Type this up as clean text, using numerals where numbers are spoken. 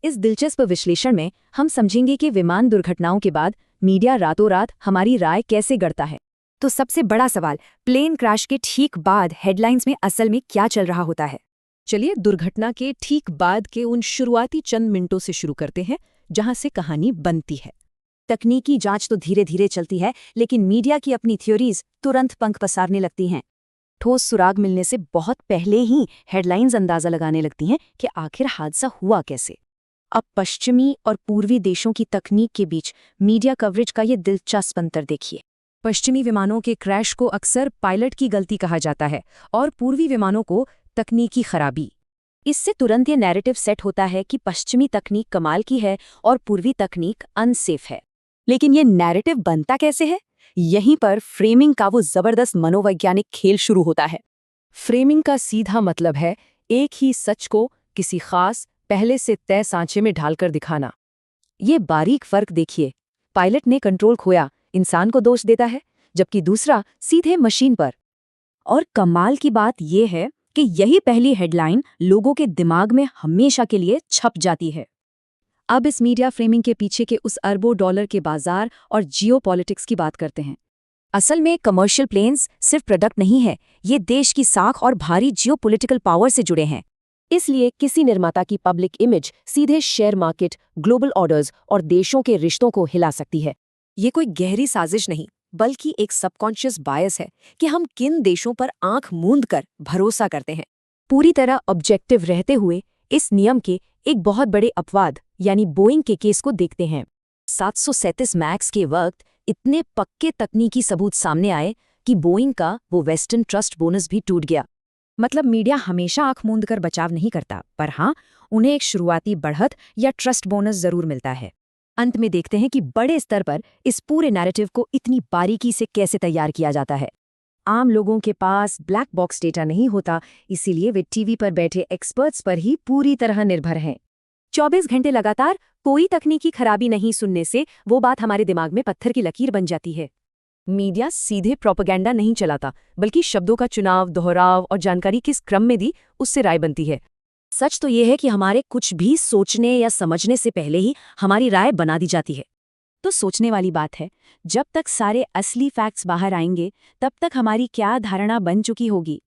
इस दिलचस्प विश्लेषण में हम समझेंगे कि विमान दुर्घटनाओं के बाद मीडिया रातों रात हमारी राय कैसे गढ़ता है। तो सबसे बड़ा सवाल, प्लेन क्रैश के ठीक बाद हेडलाइंस में असल में क्या चल रहा होता है। चलिए दुर्घटना के ठीक बाद के उन शुरुआती चंद मिनटों से शुरू करते हैं जहां से कहानी बनती है। तकनीकी जांच तो धीरे धीरे चलती है, लेकिन मीडिया की अपनी थ्योरीज तुरंत पंख पसारने लगती हैं। ठोस सुराग मिलने से बहुत पहले ही हेडलाइंस अंदाजा लगाने लगती हैं कि आखिर हादसा हुआ कैसे। अब पश्चिमी और पूर्वी देशों की तकनीक के बीच मीडिया कवरेज का ये दिलचस्प अंतर देखिए। पश्चिमी विमानों के क्रैश को अक्सर पायलट की गलती कहा जाता है और पूर्वी विमानों को तकनीकी खराबी। इससे तुरंत ये नैरेटिव सेट होता है कि पश्चिमी तकनीक कमाल की है और पूर्वी तकनीक अनसेफ है। लेकिन ये नैरेटिव बनता कैसे है? यहीं पर फ्रेमिंग का वो जबरदस्त मनोवैज्ञानिक खेल शुरू होता है। फ्रेमिंग का सीधा मतलब है एक ही सच को किसी खास पहले से तय सांचे में ढालकर दिखाना। ये बारीक फर्क देखिए, पायलट ने कंट्रोल खोया, इंसान को दोष देता है, जबकि दूसरा सीधे मशीन पर। और कमाल की बात यह है कि यही पहली हेडलाइन लोगों के दिमाग में हमेशा के लिए छप जाती है। अब इस मीडिया फ्रेमिंग के पीछे के उस अरबों डॉलर के बाजार और जियोपॉलिटिक्स की बात करते हैं। असल में कमर्शियल प्लेन्स सिर्फ प्रोडक्ट नहीं है, ये देश की साख और भारी जियोपॉलिटिकल पावर से जुड़े हैं। इसलिए किसी निर्माता की पब्लिक इमेज सीधे शेयर मार्केट, ग्लोबल ऑर्डर्स और देशों के रिश्तों को हिला सकती है। ये कोई गहरी साजिश नहीं, बल्कि एक सबकॉन्शियस बायस है कि हम किन देशों पर आंख मूंद कर भरोसा करते हैं। पूरी तरह ऑब्जेक्टिव रहते हुए इस नियम के एक बहुत बड़े अपवाद यानी बोइंग के केस को देखते हैं। 737 मैक्स के वक्त इतने पक्के तकनीकी सबूत सामने आए कि बोइंग का वो वेस्टर्न ट्रस्ट बोनस भी टूट गया। मतलब मीडिया हमेशा आंख मूंद कर बचाव नहीं करता, पर हाँ, उन्हें एक शुरुआती बढ़त या ट्रस्ट बोनस जरूर मिलता है। अंत में देखते हैं कि बड़े स्तर पर इस पूरे नैरेटिव को इतनी बारीकी से कैसे तैयार किया जाता है। आम लोगों के पास ब्लैक बॉक्स डेटा नहीं होता, इसीलिए वे टीवी पर बैठे एक्सपर्ट्स पर ही पूरी तरह निर्भर हैं। 24 घंटे लगातार कोई तकनीकी खराबी नहीं सुनने से वो बात हमारे दिमाग में पत्थर की लकीर बन जाती है। मीडिया सीधे प्रोपेगेंडा नहीं चलाता, बल्कि शब्दों का चुनाव, दोहराव और जानकारी किस क्रम में दी उससे राय बनती है। सच तो ये है कि हमारे कुछ भी सोचने या समझने से पहले ही हमारी राय बना दी जाती है। तो सोचने वाली बात है, जब तक सारे असली फैक्ट्स बाहर आएंगे, तब तक हमारी क्या धारणा बन चुकी होगी।